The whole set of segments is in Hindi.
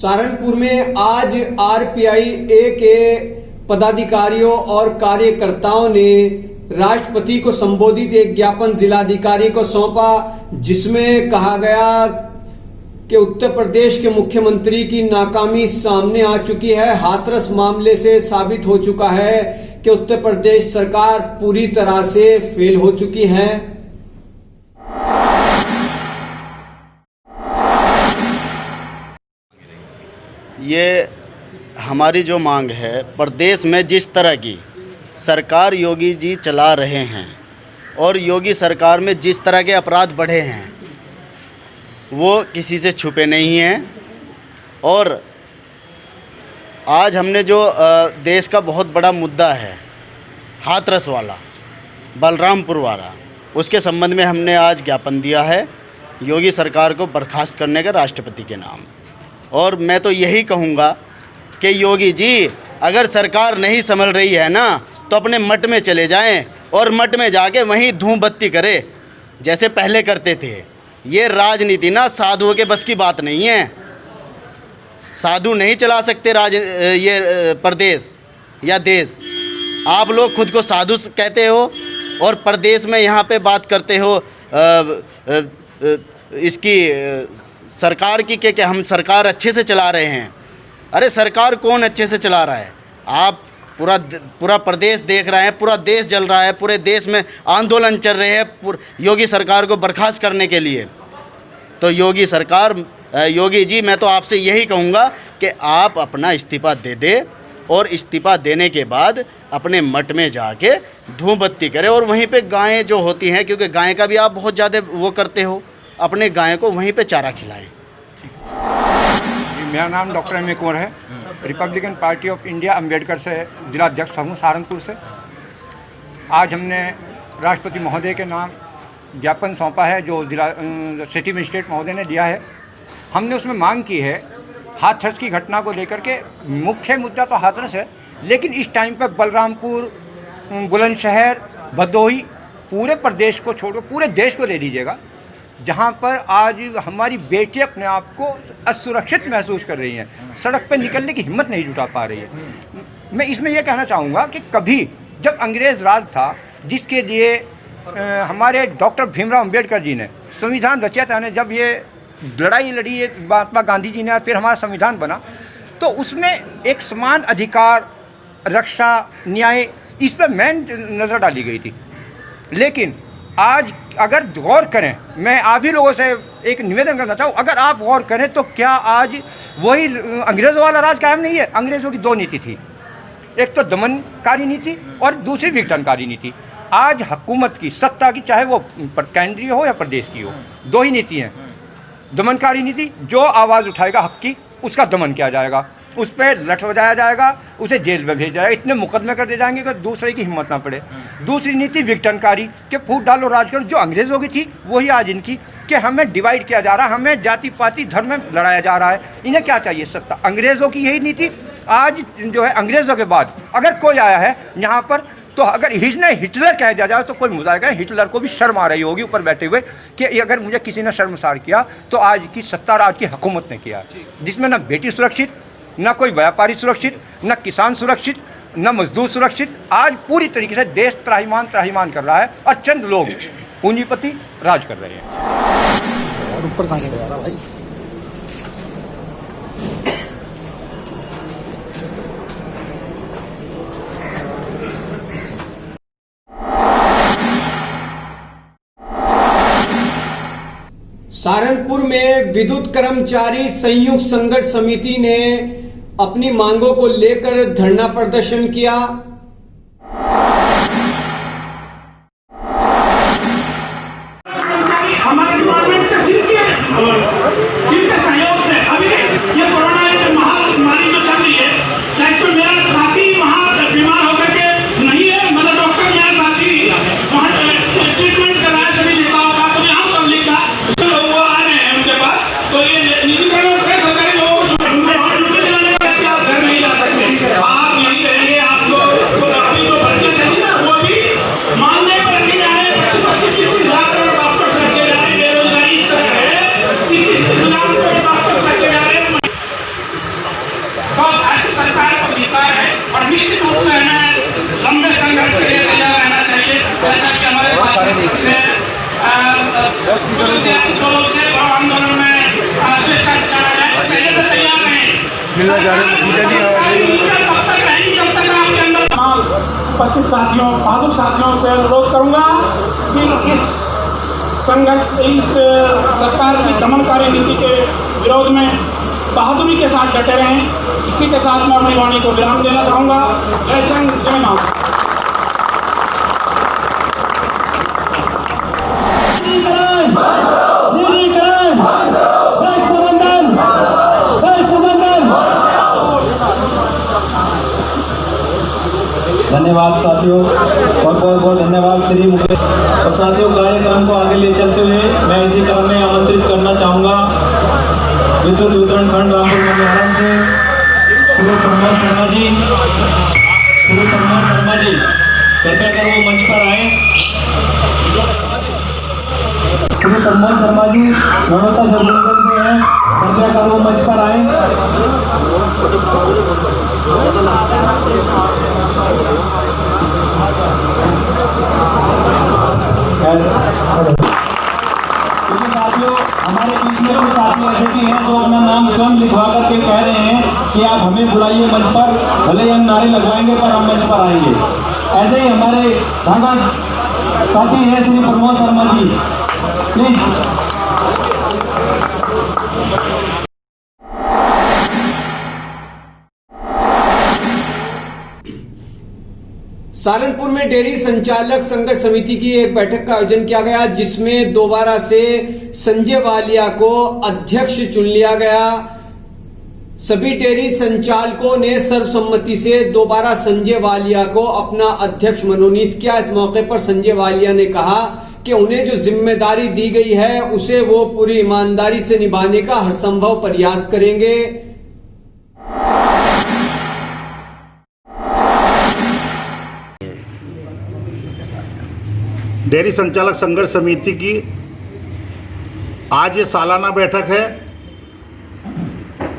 सहारनपुर में आज आरपीआई-ए के पदाधिकारियों और कार्यकर्ताओं ने राष्ट्रपति को संबोधित एक ज्ञापन जिलाधिकारी को सौंपा, जिसमें कहा गया कि उत्तर प्रदेश के मुख्यमंत्री की नाकामी सामने आ चुकी है। हाथरस मामले से साबित हो चुका है कि उत्तर प्रदेश सरकार पूरी तरह से फेल हो चुकी है। ये हमारी जो मांग है, प्रदेश में जिस तरह की सरकार योगी जी चला रहे हैं और योगी सरकार में जिस तरह के अपराध बढ़े हैं वो किसी से छुपे नहीं हैं। और आज हमने जो देश का बहुत बड़ा मुद्दा है हाथरस वाला, बलरामपुर वाला, उसके संबंध में हमने आज ज्ञापन दिया है योगी सरकार को बर्खास्त करने का राष्ट्रपति के नाम। और मैं तो यही कहूँगा कि योगी जी अगर सरकार नहीं संभल रही है ना, तो अपने मठ में चले जाएं और मठ में जाके वहीं धूम बत्ती करें जैसे पहले करते थे। ये राजनीति ना साधुओं के बस की बात नहीं है। साधु नहीं चला सकते ये प्रदेश या देश। आप लोग खुद को साधु कहते हो और प्रदेश में यहाँ पे बात करते हो इसकी सरकार की कि हम सरकार अच्छे से चला रहे हैं। अरे सरकार कौन अच्छे से चला रहा है? आप पूरा प्रदेश देख रहे हैं, पूरा देश जल रहा है, पूरे देश में आंदोलन चल रहे हैं योगी सरकार को बर्खास्त करने के लिए। तो योगी सरकार, योगी जी, मैं तो आपसे यही कहूँगा कि आप अपना इस्तीफ़ा दे दे और इस्तीफ़ा देने के बाद अपने मठ में जाके धूम बत्ती करें और वहीं पे गायें जो होती हैं, क्योंकि गाय का भी आप बहुत ज़्यादा वो करते हो, अपने गाय को वहीं पे चारा खिलाएं। मेरा नाम डॉक्टर एम ए कुंवर है, Republican party of India Ambedkar से जिला अध्यक्ष हूँ सहारनपुर से। आज हमने राष्ट्रपति महोदय के नाम ज्ञापन सौंपा है जो जिला सिटी मजिस्ट्रेट महोदय ने दिया है। हमने उसमें मांग की है हाथरस की घटना को लेकर के। मुख्य मुद्दा तो हाथरस है, लेकिन इस टाइम पर बलरामपुर, बुलंदशहर, भदोही, पूरे प्रदेश को छोड़ो पूरे देश को ले लीजिएगा, जहाँ पर आज हमारी बेटी अपने आप को असुरक्षित महसूस कर रही हैं, सड़क पर निकलने की हिम्मत नहीं जुटा पा रही है। मैं इसमें यह कहना चाहूँगा कि कभी जब अंग्रेज़ राज था, जिसके लिए हमारे डॉक्टर भीमराव अंबेडकर जी ने संविधान रचयिता ने जब ये लड़ाई लड़ी है, महात्मा गांधी जी ने, और फिर हमारा संविधान बना, तो उसमें एक समान अधिकार, रक्षा, न्याय, इस पर मेन नज़र डाली गई थी। लेकिन आज अगर गौर करें, मैं आप ही लोगों से एक निवेदन करना चाहूँ, अगर आप गौर करें तो क्या आज वही अंग्रेज़ों वाला राज कायम नहीं है? अंग्रेज़ों की दो नीति थी, एक तो दमनकारी नीति और दूसरी विघटनकारी नीति। आज हुकूमत की, सत्ता की, चाहे वो केंद्रीय हो या प्रदेश की हो, दो ही नीति हैं। दमनकारी नीति, जो आवाज़ उठाएगा हक की उसका दमन किया जाएगा, उस पर लठ बजाया जाएगा, उसे जेल में भेजा जाएगा, इतने मुकदमे कर दिए जाएंगे कि दूसरे की हिम्मत ना पड़े। दूसरी नीति विघटनकारी, कि फूट डालो राज करो, जो अंग्रेज़ों की थी वही आज इनकी, कि हमें डिवाइड किया जा रहा है, हमें जाति पाति धर्म में लड़ाया जा रहा है। इन्हें क्या चाहिए? सत्ता। अंग्रेज़ों की यही नीति आज जो है, अंग्रेज़ों के बाद अगर कोई आया है यहाँ पर, तो अगर इसने हिटलर कह दिया जाए तो कोई मुजाहिर है, हिटलर को भी शर्म आ रही होगी ऊपर बैठे हुए कि अगर मुझे किसी ने शर्मसार किया तो आज की सत्ता आज की हुकूमत ने किया, जिसमें ना बेटी सुरक्षित, ना कोई व्यापारी सुरक्षित, ना किसान सुरक्षित, ना मजदूर सुरक्षित। आज पूरी तरीके से देश त्राहिमाम कर रहा है और चंद लोग पूंजीपति राज कर रहे हैं। और ऊपर कहाँ से जा रहा भाई? सहारनपुर में विद्युत कर्मचारी संयुक्त संघर्ष समिति ने अपनी मांगों को लेकर धरना प्रदर्शन किया। हमारे डिपार्टमेंट से जिनके सहयोग से अभी ये कोरोना महामारी जो चल रही है, इसमें मेरा साथी वहाँ बीमार होकर के नहीं है, मतलब डॉक्टर मेरा साथी वहाँ ट्रीटमेंट कर रहा है सभी नेताओं का, तो यहाँ पब्लिक का वो आ रहे हैं उनके पास। तो ये निजीकरण सरकारी लोगों को घर नहीं जा सकते, आप यहीं रहेंगे, आप लोग अपनी जो बच्चे लोग थे और आंदोलन में स्वेच्छा करा जाए, पहले से तैयार रहें। तब तक रहेंगे जब तक आपके अंदर उपस्थित साथियों, बहादुर साथियों से अनुरोध करूंगा कि इस संघर्ष, इस सरकार की दमनकारी नीति के विरोध में बहादुरी के साथ डटे रहें। इसी के साथ मैं अपनी वाणी को विराम देना चाहूँगा। जय संघ, जय माता। धन्यवाद साथियों, बहुत बहुत धन्यवाद श्री मुकेश। और साथियों, कार्यक्रम को आगे ले चलते हुए मैं इसी क्रम में आमंत्रित करना चाहूँगा विद्युत वितरण खंड रामपुर मंडल से श्री प्रमोद शर्मा जी। कृपया कर वो मंच पर आए। श्री प्रमोद शर्मा जी नरोता सर्विलेंस में हैं, कृपया कर वो मंच पर आए। साथियों, हमारे बीच में कुछ साथी ऐसे भी हैं जो अपना नाम स्वयं लिखवा करके कह रहे हैं कि आप हमें बुलाइए मंच पर, भले ही हम नारे लगवाएंगे पर हम मंच पर आएंगे। ऐसे ही हमारे धागा साथी हैं श्री प्रमोद शर्मा जी, प्लीज। सहारनपुर में डेयरी संचालक संघर्ष समिति की एक बैठक का आयोजन किया गया, जिसमें दोबारा से संजय वालिया को अध्यक्ष चुन लिया गया। सभी डेयरी संचालकों ने सर्वसम्मति से दोबारा संजय वालिया को अपना अध्यक्ष मनोनीत किया। इस मौके पर संजय वालिया ने कहा कि उन्हें जो जिम्मेदारी दी गई है उसे वो पूरी ईमानदारी से निभाने का हर संभव प्रयास करेंगे। डेयरी संचालक संघर्ष समिति की आज ये सालाना बैठक है,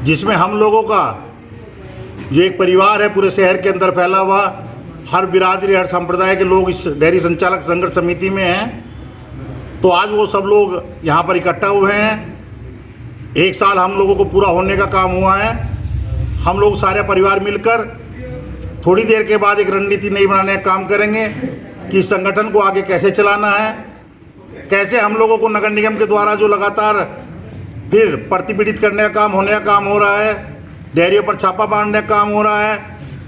जिसमें हम लोगों का जो एक परिवार है पूरे शहर के अंदर फैला हुआ, हर बिरादरी हर संप्रदाय के लोग इस डेयरी संचालक संघर्ष समिति में हैं। तो आज वो सब लोग यहाँ पर इकट्ठा हुए हैं। एक साल हम लोगों को पूरा होने का काम हुआ है। हम लोग सारे परिवार मिलकर थोड़ी देर के बाद एक रणनीति नई बनाने का काम करेंगे कि इस संगठन को आगे कैसे चलाना है, कैसे हम लोगों को नगर निगम के द्वारा जो लगातार फिर प्रतिपीड़ित करने का काम होने का काम हो रहा है, डेयरियों पर छापा मारने का काम हो रहा है,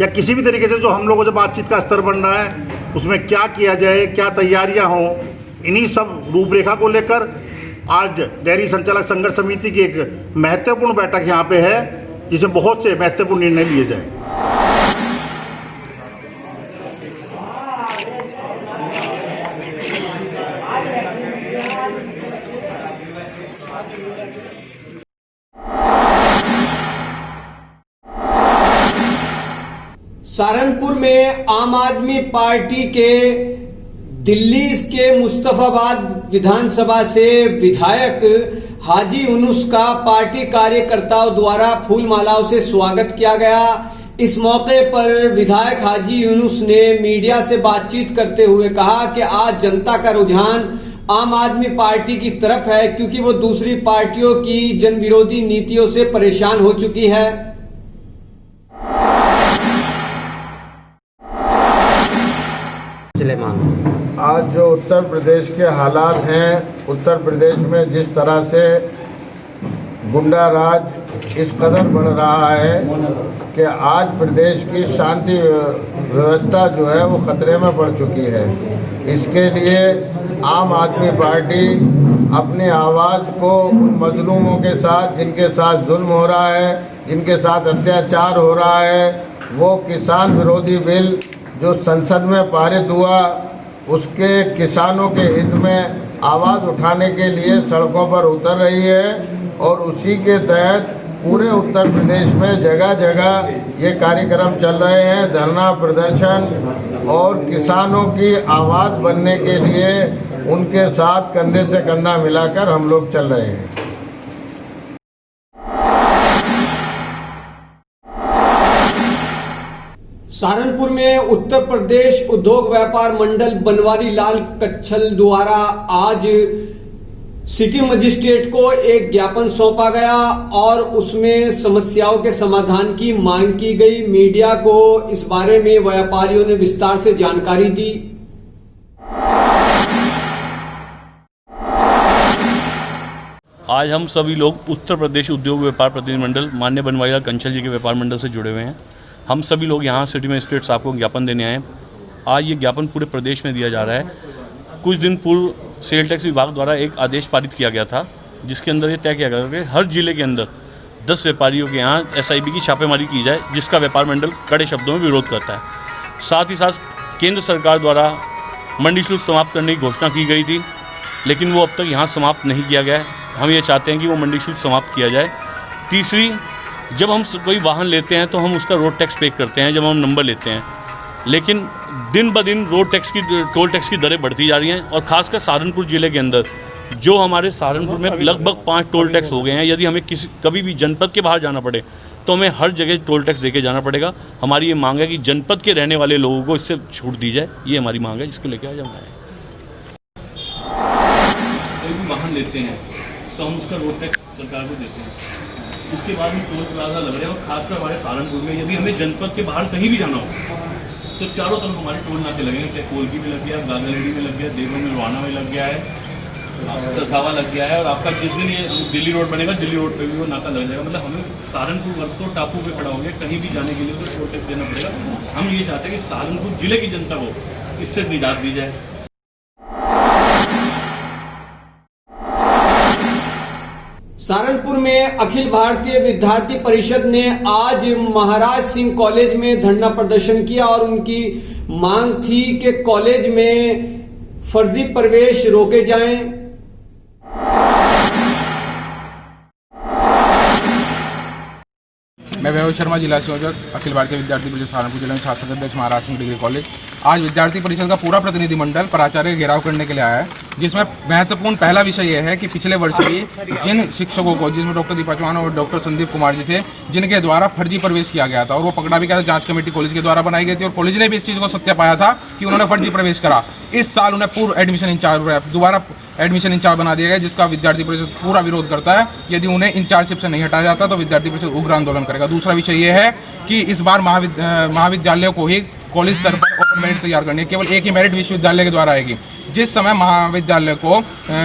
या किसी भी तरीके से जो हम लोगों से बातचीत का स्तर बन रहा है, उसमें क्या किया जाए, क्या तैयारियां हों, इन्हीं सब रूपरेखा को लेकर आज डेयरी संचालक संघर्ष समिति की एक महत्वपूर्ण बैठक यहाँ पे है, जिसमें बहुत से महत्वपूर्ण निर्णय लिए जाए। सहारनपुर में आम आदमी पार्टी के दिल्ली के मुस्तफाबाद विधानसभा से विधायक हाजी यूनुस का पार्टी कार्यकर्ताओं द्वारा फूल मालाओं से स्वागत किया गया। इस मौके पर विधायक हाजी यूनुस ने मीडिया से बातचीत करते हुए कहा कि आज जनता का रुझान आम आदमी पार्टी की तरफ है, क्योंकि वो दूसरी पार्टियों की जन विरोधी नीतियों से परेशान हो चुकी है। आज जो उत्तर प्रदेश के हालात हैं, उत्तर प्रदेश में जिस तरह से गुंडा राज इस कदर बढ़ रहा है कि आज प्रदेश की शांति व्यवस्था जो है वो खतरे में पड़ चुकी है। इसके लिए आम आदमी पार्टी अपनी आवाज़ को उन मजलूमों के साथ, जिनके साथ जुल्म हो रहा है, जिनके साथ अत्याचार हो रहा है, वो किसान विरोधी बिल जो संसद में पारित हुआ, उसके किसानों के हित में आवाज़ उठाने के लिए सड़कों पर उतर रही है। और उसी के तहत पूरे उत्तर प्रदेश में जगह जगह ये कार्यक्रम चल रहे हैं, धरना प्रदर्शन, और किसानों की आवाज़ बनने के लिए उनके साथ कंधे से कंधा मिलाकर हम लोग चल रहे हैं। सहारनपुर में उत्तर प्रदेश उद्योग व्यापार मंडल बनवारी लाल कच्छल द्वारा आज सिटी मजिस्ट्रेट को एक ज्ञापन सौंपा गया और उसमें समस्याओं के समाधान की मांग की गई। मीडिया को इस बारे में व्यापारियों ने विस्तार से जानकारी दी। आज हम सभी लोग उत्तर प्रदेश उद्योग व्यापार प्रतिनिधिमंडल माननीय बनवारीलाल कंचल जी के व्यापार मंडल से जुड़े हुए हैं। हम सभी लोग यहाँ सिटी मजिस्ट्रेट साहब को ज्ञापन देने आए हैं। आज ये ज्ञापन पूरे प्रदेश में दिया जा रहा है। कुछ दिन पूर्व सेल टैक्स विभाग द्वारा एक आदेश पारित किया गया था, जिसके अंदर ये तय किया गया कि हर जिले के अंदर 10 व्यापारियों के यहाँ SIB की छापेमारी की जाए, जिसका व्यापार मंडल कड़े शब्दों में विरोध करता है। साथ ही साथ केंद्र सरकार द्वारा मंडी शुल्क समाप्त करने की घोषणा की गई थी, लेकिन वो अब तक यहाँ समाप्त नहीं किया गया है। हम ये चाहते हैं कि वो मंडी शुल्क समाप्त किया जाए। तीसरी, जब हम कोई वाहन लेते हैं तो हम उसका रोड टैक्स पे करते हैं जब हम नंबर लेते हैं, लेकिन दिन ब दिन टोल टैक्स की दरें बढ़ती जा रही हैं। और ख़ासकर सहारनपुर ज़िले के अंदर जो हमारे सहारनपुर में लगभग 5 टोल टैक्स हो गए हैं। यदि हमें कभी भी जनपद के बाहर जाना पड़े तो हमें हर जगह टोल टैक्स देके जाना पड़ेगा। हमारी ये मांग है कि जनपद के रहने वाले लोगों को इससे छूट दी जाए। ये हमारी मांग है, जिसको लेकर आज हम आए। कोई भी वाहन लेते हैं तो हम उसका रोड टैक्स सरकार को देते हैं। इसके बाद हम टोल प्लाजा लग रहे हैं, और खासकर हमारे सहारनपुर में यदि हमें जनपद के बाहर कहीं भी जाना हो तो चारों तरफ हमारे टोल नाके लगेंगे। चाहे कोलकी में लग गया, गागलडी में लग गया, देवबंद में रोहाना में लग गया है, ससावा लग गया है, और आपका जिस दिन ये दिल्ली रोड बनेगा दिल्ली रोड पे भी वो नाका लग जाएगा। मतलब हमें सहारनपुर वर्ग तो टापू पे खड़ा हो गया, कहीं भी जाने के लिए तो टोल टैक्स देना पड़ेगा। हम ये चाहते हैं कि सहारनपुर जिले की जनता को इससे निजात दी जाए। सहारनपुर में अखिल भारतीय विद्यार्थी परिषद ने आज महाराज सिंह कॉलेज में धरना प्रदर्शन किया और उनकी मांग थी कि कॉलेज में फर्जी प्रवेश रोके जाएं। मैं वैभव शर्मा, जिला संयोजक, अखिल भारतीय विद्यार्थी परिषद सहारनपुर जिले में छात्र संघ अध्यक्ष महाराज सिंह डिग्री कॉलेज। आज विद्यार्थी परिषद का पूरा प्रतिनिधिमंडल प्राचार्य का घेराव करने के लिए आया है, जिसमें महत्वपूर्ण पहला विषय यह है कि पिछले वर्ष भी जिन शिक्षकों को, जिसमें डॉक्टर दीपा चौहान और डॉक्टर संदीप कुमार जी थे, जिनके द्वारा फर्जी प्रवेश किया गया था और वो पकड़ा भी गया था। जांच कमेटी कॉलेज के द्वारा बनाई गई थी और कॉलेज ने भी इस चीज़ को सत्य पाया था कि उन्होंने फर्जी प्रवेश करा। इस साल उन्हें पूर्व एडमिशन इंचार्ज दोबारा एडमिशन इंचार्ज बना दिया गया, जिसका विद्यार्थी परिषद पूरा विरोध करता है। यदि उन्हें इंचार्जशिप से नहीं हटाया जाता तो विद्यार्थी परिषद उग्र आंदोलन करेगा। दूसरा विषय यह है कि इस बार महाविद्यालयों को ही कॉलेज स्तर पर ओपन मेरिट तैयार करनी है। केवल एक ही मेरिट विश्वविद्यालय के द्वारा आएगी। जिस समय महाविद्यालय को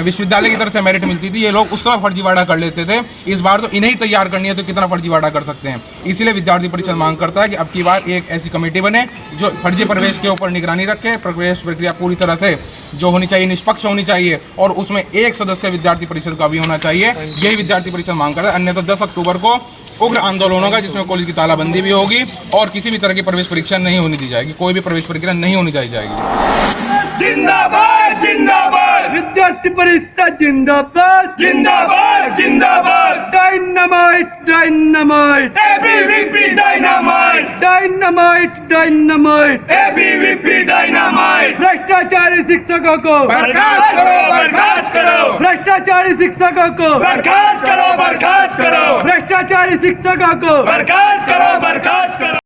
विश्वविद्यालय की तरफ से मेरिट मिलती थी, ये लोग उस समय फर्जीवाड़ा कर लेते थे। इस बार तो इन्हें ही तैयार करनी है, तो कितना फर्जीवाड़ा कर सकते हैं। इसीलिए विद्यार्थी परिषद मांग करता है कि अब की बार एक ऐसी कमेटी बने जो फर्जी प्रवेश के ऊपर निगरानी रखे। प्रवेश प्रक्रिया पूरी तरह से जो होनी चाहिए निष्पक्ष होनी चाहिए, और उसमें एक सदस्य विद्यार्थी परिषद का भी होना चाहिए। यही विद्यार्थी परिषद मांग करता है। अन्यथा 10 अक्टूबर को उग्र आंदोलन होगा, जिसमें कॉलेज की तालाबंदी भी होगी और किसी भी तरह की प्रवेश परीक्षा नहीं होने दी जाएगी। कोई भी प्रवेश प्रक्रिया नहीं होनी दी जाएगी। जिंदाबाद जिंदाबाद विद्यार्थी परिषद जिंदाबाद जिंदाबाद जिंदाबाद dynamite dynamite ABVP dynamite dynamite dynamite ABVP dynamite भ्रष्टाचारी शिक्षकों को बर्खास्त करो बर्खास्त करो भ्रष्टाचारी शिक्षकों को बर्खास्त करो बर्खास्त करो भ्रष्टाचारी शिक्षकों को बर्खास्त करो बर्खास्त करो।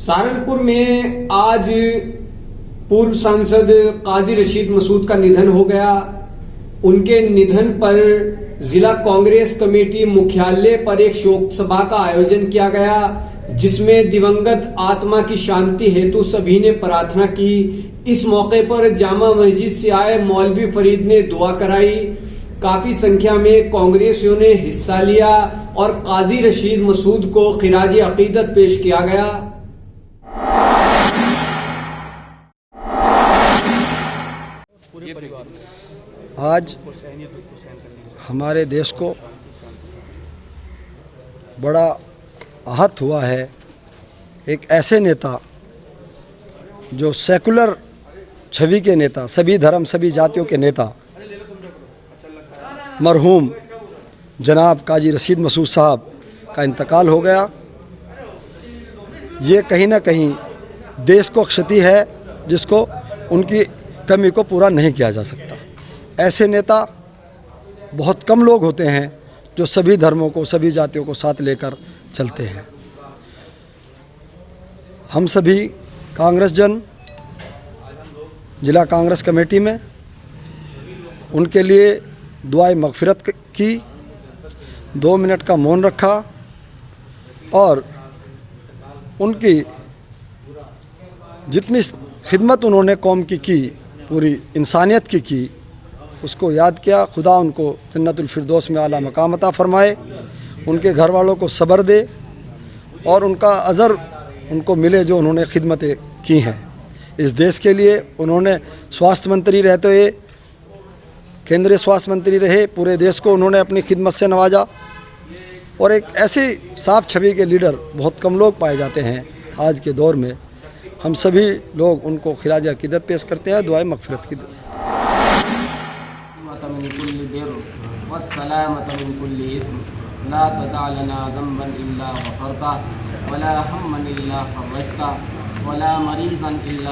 सहारनपुर में आज पूर्व सांसद काजी रशीद मसूद का निधन हो गया। उनके निधन पर जिला कांग्रेस कमेटी मुख्यालय पर एक शोक सभा का आयोजन किया गया, जिसमें दिवंगत आत्मा की शांति हेतु सभी ने प्रार्थना की। इस मौके पर जामा मस्जिद से आए मौलवी फरीद ने दुआ कराई। काफी संख्या में कांग्रेसियों ने हिस्सा लिया और काजी रशीद मसूद को खिराज अकीदत पेश किया गया। आज हमारे देश को बड़ा आहत हुआ है। एक ऐसे नेता जो सेकुलर छवि के नेता, सभी धर्म सभी जातियों के नेता, मरहूम जनाब काजी रशीद मसूद साहब का इंतकाल हो गया। ये कहीं ना कहीं देश को क्षति है, जिसको उनकी कमी को पूरा नहीं किया जा सकता। ऐसे नेता बहुत कम लोग होते हैं जो सभी धर्मों को, सभी जातियों को साथ लेकर चलते हैं। हम सभी कांग्रेस जन जिला कांग्रेस कमेटी में। उनके लिए दुआए मगफिरत की, 2 मिनट का मौन रखा और उनकी जितनी खिदमत उन्होंने कौम की पूरी इंसानियत की उसको याद किया। खुदा उनको जन्नतुल फिरदौस में आला मकाम अता फरमाए, उनके घर वालों को सब्र दे और उनका अज़र उनको मिले जो उन्होंने खिदमतें की हैं इस देश के लिए। उन्होंने स्वास्थ्य मंत्री रहते हुए केंद्रीय स्वास्थ्य मंत्री रहे, पूरे देश को उन्होंने अपनी खिदमत से नवाजा और एक ऐसी साफ छवि के लीडर बहुत कम लोग पाए जाते हैं आज के दौर में। हम सभी लोग उनको खिराज अकीदत पेश करते हैं, दुआए मगफिरत की। ला तदा लना ज़ंबन इल्ला गफ़रता वला हम्मन इल्ला फरजता वला मरीज़न इल्ला